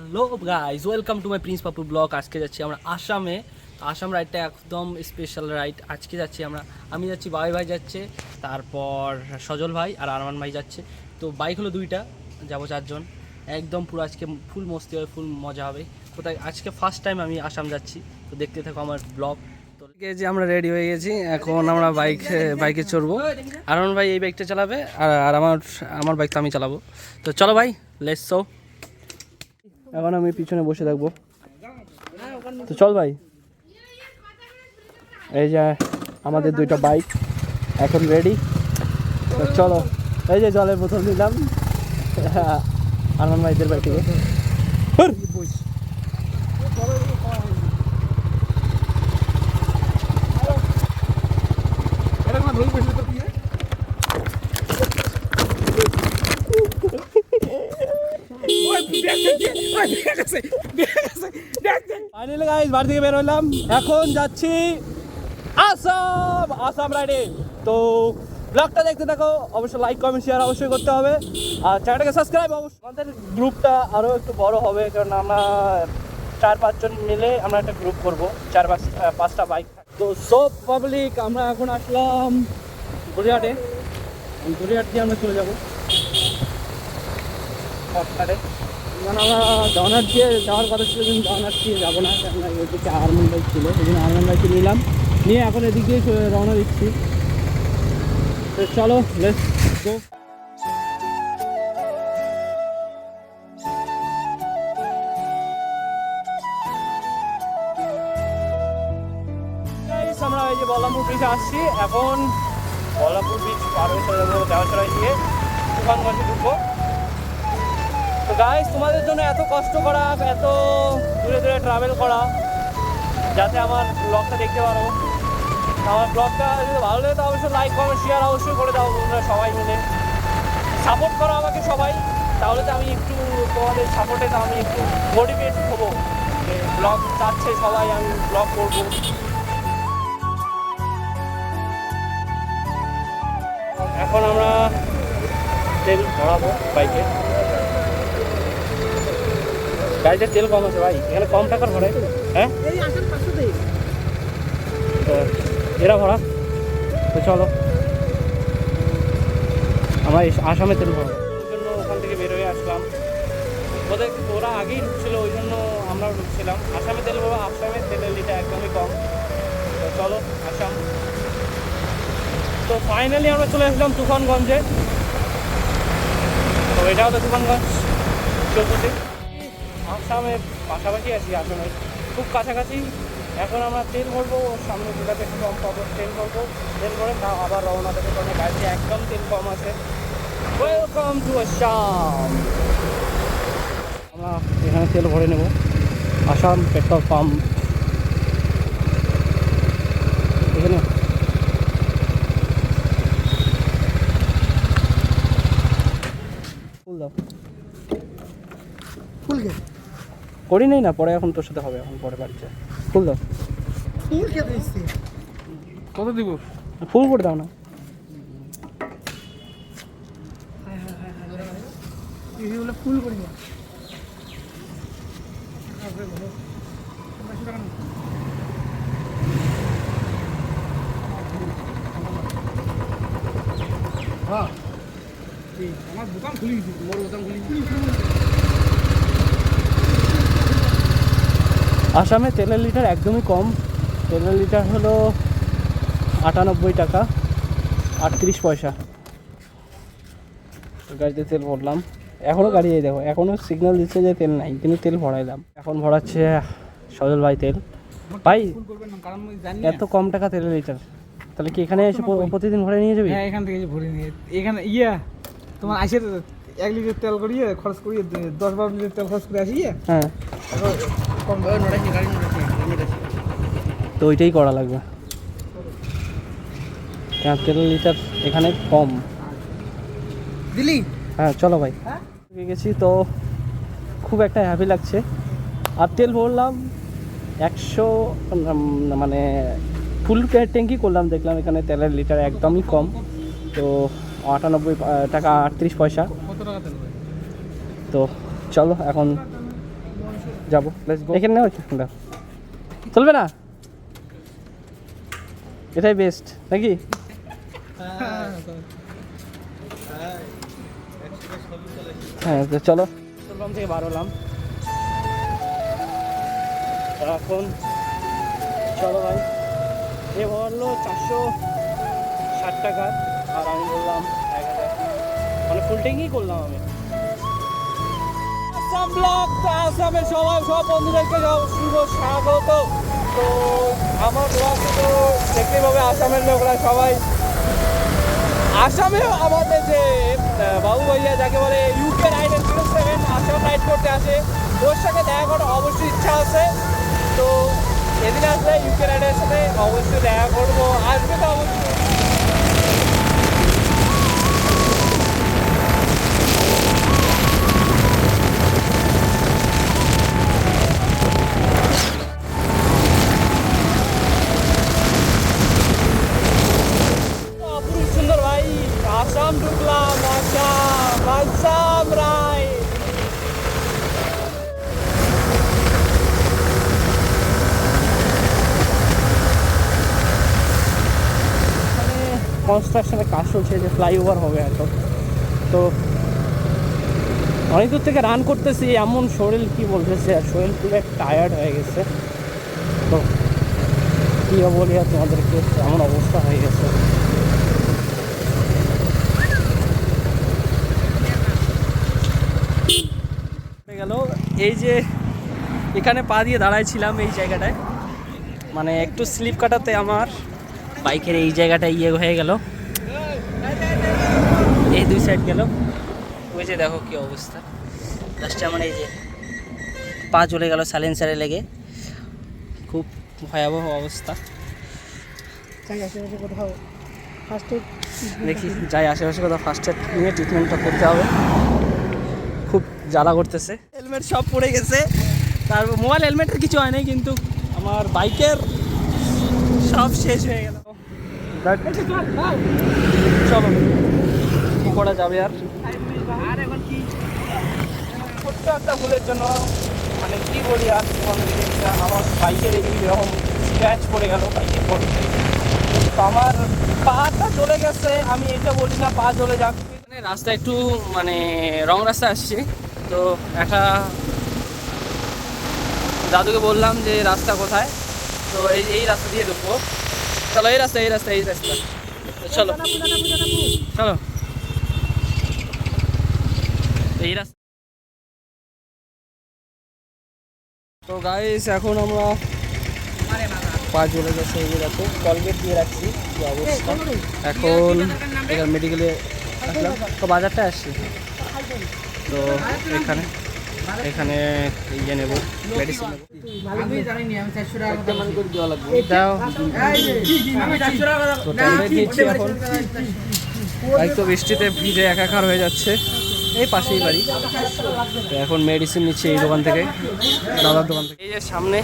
Hello guys, welcome to my Prince Papu blog. আজকে যাচ্ছি আমরা আসামে। আসাম রাইডটা একদম স্পেশাল রাইড। আজকে যাচ্ছি আমি যাচ্ছি, বাবাই ভাই যাচ্ছে, তারপর সজল ভাই আর আরমান ভাই যাচ্ছে। তো বাইক হলো দুইটা, যাবো চারজন। একদম পুরো আজকে ফুল মস্তি হবে, ফুল মজা হবে। কোথায় আজকে ফার্স্ট টাইম আমি আসাম যাচ্ছি, তো দেখতে থাকো আমার ব্লগ। তো যে আমরা রেডি হয়ে গেছি, এখন আমরা বাইকে চড়বো। আরমান ভাই এই বাইকটা চালাবে আর আমার বাইক তো আমি চালাবো। তো চলো ভাই, লেটস গো। এখন আমি পিছনে বসে থাকবো, তো চল ভাই। এই যে আমাদের দুইটা বাইক এখন রেডি, তো চলো। এই যে জলের বোতল নিলাম আরমান ভাইদের বাইক থেকে। ফাইনালি গাইস বাড়ি থেকে বের হলাম, এখন যাচ্ছি আসাম রাইডে। তো ব্লগটা দেখতে থাকো, অবশ্যই লাইক কমেন্ট শেয়ার অবশ্যই করতে হবে, আর চ্যানেলটাকে সাবস্ক্রাইব অবশ্যই। আমাদের গ্রুপটা আরও একটু বড় হবে, কারণ আমরা 4-5 জন মিলে আমরা একটা গ্রুপ করবো, 4-5টা বাইক। তো সব পাবলিক আমরা এখন আসলাম গড়িয়াহাটে। গড়িয়াহাট দিয়ে আমরা চলে যাবো শর্টকাটে, কারণ আমরা ডাউনার দিয়ে যাওয়ার কথা ছিল, কিন্তু ডাউনার দিয়ে যাবো না, কারণ এদিকে আরমান বাইক ছিল, এই জন্য আরমান বাইকে নিলাম, নিয়ে এখন এদিক দিয়ে রওনা দিচ্ছি। তো চলো লেটস গো। আমরা এই যে বল্লভপুর ব্রিজে আসছি, এখন বল্লভপুর ব্রিজ পার হয়ে চলে যাবো দেওয়াছড়ায় দিয়ে তুফানগঞ্জে ঢুকবো। তো গাইস, তোমাদের জন্য এত কষ্ট করা, এত দূরে দূরে ট্রাভেল করা, যাতে আমার ব্লগটা দেখতে পারো। আমার ব্লগটা যদি ভালো লাগে তো অবশ্যই লাইক কমেন্ট শেয়ার অবশ্যই করে দাও, তোমরা সবাই মিলে সাপোর্ট করো আমাকে সবাই, তাহলে তো আমি একটু তোমাদের সাপোর্টে তো আমি একটু মোটিভেট হবো যে ব্লগ চাচ্ছে সবাই, আমি ব্লগ করবো। এখন আমরা তেল ভরাবো বাইকে। গাড়িতে তেল কম আছে ভাই, এখানে কম টাকার ভরাই। হ্যাঁ তো এরা ভরা, তো চলো আমরা আসামে তেল ভরাবো। ওই জন্য ওখান থেকে বের হয়ে আসলাম, ওরা আগেই ঢুকছিল, ওই জন্য আমরাও ঢুকছিলাম। আসামে তেল ভরবো, আসামের তেলের লিটার একদমই কম। তো চলো আসাম। তো ফাইনালি আমরা চলে আসলাম তুফানগঞ্জে। তো এটাও তো তুফানগঞ্জ চৌপতি, আসামের পাশাপাশি আছি, আসামের খুব কাছাকাছি। এখন আমরা তেল ভরবো, সামনে যেটাতে একটু কম পাবো তেল ভরবো, তেল ভরে তা আবার রওনা দেবো, কারণ গাড়িতে একদম তেল কম আছে। Welcome to Assam. আমরা এখানে তেল ভরে নেব, আসাম পেট্রোল পাম্প এখানে। ফুল দাও, ফুল করি নেই না, পরে এখন তোর সাথে হবে, এখন পরে বাড়িতে। ফুল দাও, ফুল কে দিচ্ছি, কত দিব? ফুল করে দাও না। ফুল করি না, হ্যাঁ আমার দোকান খুলে গেছি, তোমার দোকান খুলে গেছি। আসামে তেলের লিটার একদমই কম, তেলের লিটার হলো 98 টাকা 38 পয়সা। গাড়িতে তেল ভরলাম, এখনও গাড়ি এই দেখো, এখনও সিগন্যাল দিচ্ছে যে তেল নাই, কিন্তু তেল ভরাইলাম। এখন ভরাচ্ছে সজল ভাই তেল। ভাই এত কম টাকা তেলের লিটার, তাহলে কি এখানে এসে প্রতিদিন ভরে নিয়ে যাবি? হ্যাঁ, এখান থেকে ভরে নিয়ে এখানে তোমার আসে 1 লিটার তেল করিয়ে খরচ করিয়ে 10-12 লিটার তেল খরচ করে আসিয়ে। হ্যাঁ, কম গাড়ি তো ওইটাই করা লাগবে, কেন তেলের লিটার এখানে কম দিলি। হ্যাঁ চলো ভাই, হয়ে গেছি তো খুব একটা হ্যাপি লাগছে। আর তেল ভরলাম 100, মানে ফুল ট্যাঙ্কি করলাম, দেখলাম এখানে তেলের লিটার একদমই কম, তো 98 টাকা 38 পয়সা। কত টাকা তেল? তো চলো এখন যাবো, লেটস গো। এখানে নাও, চলবে না? এটাই বেস্ট নাকি? হ্যাঁ তো চলো, পেট্রোল থেকে বার হলাম এখন। চলো ভাই, এ বললো 460 টাকা আর আমি বললাম 1000, মানে ফুল ট্যাঙ্কই করলাম আমি। আসাম ব্লগ, আসামের সবাই সব বন্ধুদেরকে শুভ স্বাগত। তো আমার ব্লগ তো দেখতেই পাবে আসামের লোকরা সবাই। আসামেও আমাদের যে বাবু ভাইয়া যাকে বলে ইউকে রাইডের 07 আসাম রাইড করতে আসে, ওর সাথে দেখা করার অবশ্যই ইচ্ছা আছে। তো এদিন আসলে ইউকে রাইডের সাথে অবশ্যই দেখা করবো, আসবে তো অবশ্যই। সুন্দর ভাই, আসাম ঢুকলাম, আসাম রাইড। কনস্ট্রাকশনের কাজ চলছে, যে ফ্লাইওভার হবে এত। তো অনেক দূর থেকে রান করতেছি, এমন শরীর কি বলতেছে, আর শরীর পুরো টায়ার্ড হয়ে গেছে। তো কী বলি আর তোমাদেরকে, এমন অবস্থা হয়ে গেছে। গেল এই যে এখানে পা দিয়ে দাঁড়াইছিলাম এই জায়গাটায়, মানে একটু স্লিপ কাটাতে আমার বাইকের এই জায়গাটা হয়ে গেল, এই দুই সাইড গেল। ওই যে দেখো কি অবস্থা, লাস্টে আমার এই যে পা চলে গেল সাইলেন্সারে লেগে, খুব ভয়াবহ অবস্থা। দেখি যাই আশেপাশে কোথাও ফার্স্ট এড নিয়ে ট্রিটমেন্টটা করতে হবে, খুব জ্বালা করতেছে। হেলমেট সব পড়ে গেছে, তারপর মোবাইল হেলমেটের কিছু হয় নাই, কিন্তু আমার বাইকের সব শেষ হয়ে গেল। চলো কি করা যাবে আর ছোট্ট একটা ভুলের জন্য, মানে কি বলি আর আমার বাইকের এইরকম স্ক্র্যাচ পড়ে গেল বাইকের পড়ে। তো আমার পাটা চলে গেছে, আমি এটা বলি না পা চলে যাক। রাস্তা একটু মানে রং রাস্তা আসছে, তো একটা দাদুকে বললাম যে রাস্তা কোথায়, তো এই রাস্তা দিয়ে ঢুকবো। চলো এই রাস্তা চলো চলো এই রাস্তা। তো গাইস এখন আমরা পা চলে গেছে, এই রাতে কলগেট দিয়ে রাখছি, কি অবস্থা। এখন এখানে মেডিকেলে আসলাম, তো বাজারটা আসছি। তো এখানে ইয়ে নেবো, মেডিসিন নেবো। এখন তো বৃষ্টিতে ভিজে একাকার হয়ে যাচ্ছে, এই পাশেই বাড়ি। তো এখন মেডিসিন নিচ্ছি এই দোকান থেকে, দাদার দোকান থেকে। এই যে সামনে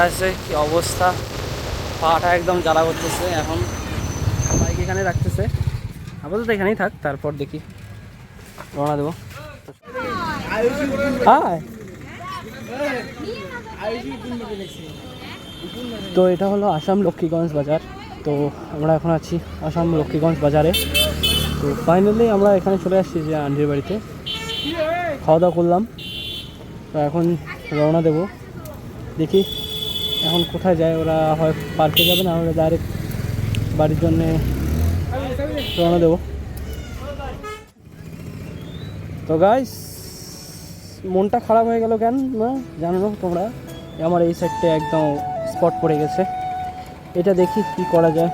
আছে, কি অবস্থা, পাটা একদম জ্বালা করতেছে। এখন বাইক এখানে রাখতেছে, আপাতত এখানেই থাক, তারপর দেখি রওনা দেবো। তো এটা হলো আসাম লক্ষ্মীগঞ্জ বাজার। তো আমরা এখন আছি আসাম লক্ষ্মীগঞ্জ বাজারে। তো ফাইনালি আমরা এখানে চলে আসছি যে আন্টির বাড়িতে, খাওয়া দাওয়া করলাম। তো এখন রওনা দেবো, দেখি এখন কোথায় যায়। ওরা হয় পার্কে যাবে, না হলে ডাইরেক্ট বাড়ির জন্যে রওনা দেবো। তো গাইস মনটা খারাপ হয়ে গেল কেন না জানো তোমরা, আমার এই সাইডটা একদম স্পট পড়ে গেছে। এটা দেখি কি করা যায়,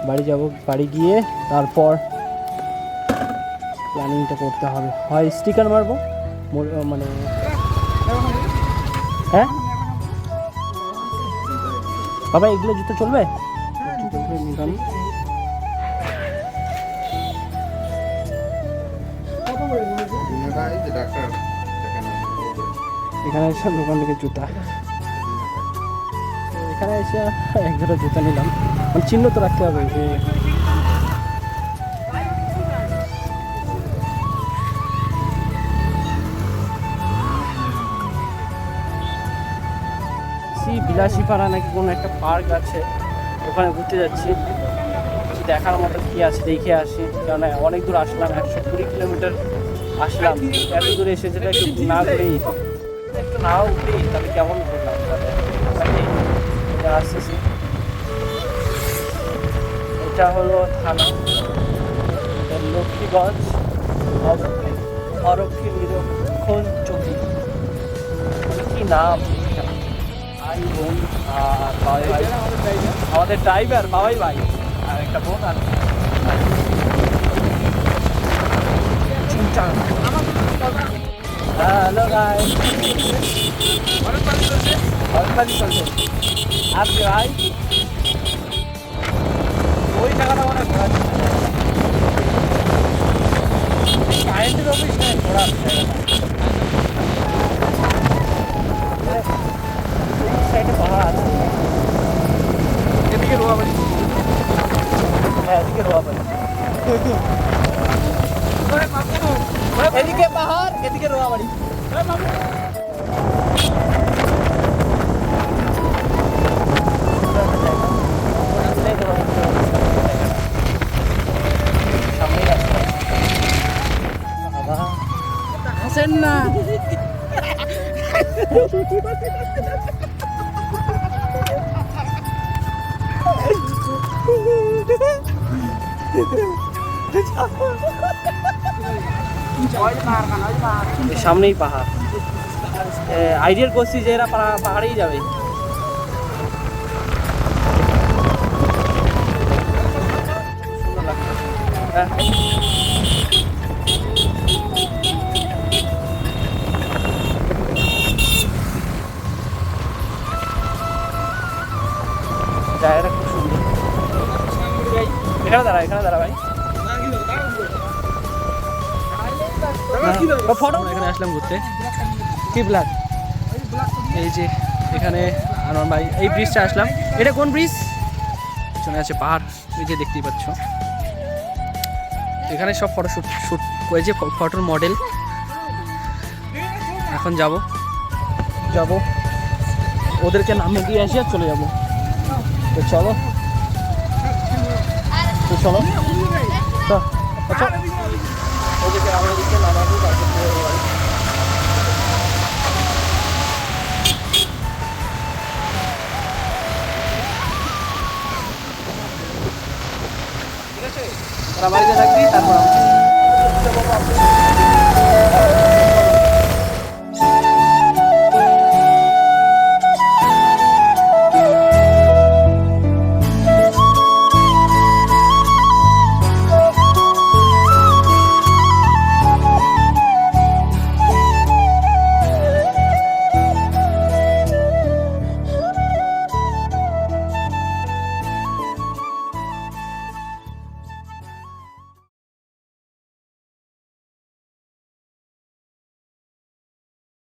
বাড়ি যাব, বাড়ি গিয়ে তারপর প্ল্যানিংটা করতে হবে। হয় স্টিকার মারবো, মানে হ্যাঁ বাবা এগুলো জুতো চলবে, এখানে এসে দোকান থেকে জুতা, এখানে এসে এক জোড়া জুতা নিলাম, চিহ্ন তো রাখতে হবে যে বিলাসীপাড়া নাকি কোনো একটা পার্ক আছে, ওখানে ঘুরতে যাচ্ছি। দেখার মতো কি আছে দেখে আসি, কারণ অনেক দূর আসলাম, 120 কিলোমিটার আসলাম, এত দূরে এসে যেটা একটু না করেই একটু না উঠেই তাহলে কেমন করলাম তাহলে আসতেছি। এটা হলো থানা লক্ষ্মীগঞ্জ অরক্ষী নিরক্ষণ চৌকি, কি নাম। ভাই বোন আর বাবাই ভাই, আমাদের ড্রাইভার বাবাই ভাই, আর একটা বোন আর হ্যালো গাইস, অনেকবারই চলছে আসবে ভাই। ওই জায়গাটা অনেক ঘোরা কারেন্টের অফিস নেই, ঘোরার সাইডে পাহাড় আছে, এদিকে রোয়াবাড়ি, হ্যাঁ এদিকে রোয়াবাড়ি, এদিকে পাহাড় এদিকে রোয়াবাড়ি। হাসেন না। সামনেই পাহাড়, আইডিয়াল করছি যে এরা পাহাড়েই যাবে। জায়গাটা খুব সুন্দর। এখানে দাঁড়া ভাই, ফটো। এখানে আসলাম ঘুরতে, কি ব্লাক, এই যে এখানে আনোয়ার ভাই, এই ব্রিজটা আসলাম। এটা কোন ব্রিজ? পিছনে আছে পাহাড়, এই যে দেখতেই পাচ্ছ। এখানে সব শুট করেছে, ফটোর মডেল। এখন যাব ওদেরকে নামিয়ে দিয়ে আসি আর চলে যাব। তো চলো আচ্ছা, ওদেরকে আমাদেরকে নামাবো, তারপর ঠিক আছে, ওরা বাড়িতে থাকবি, তারপর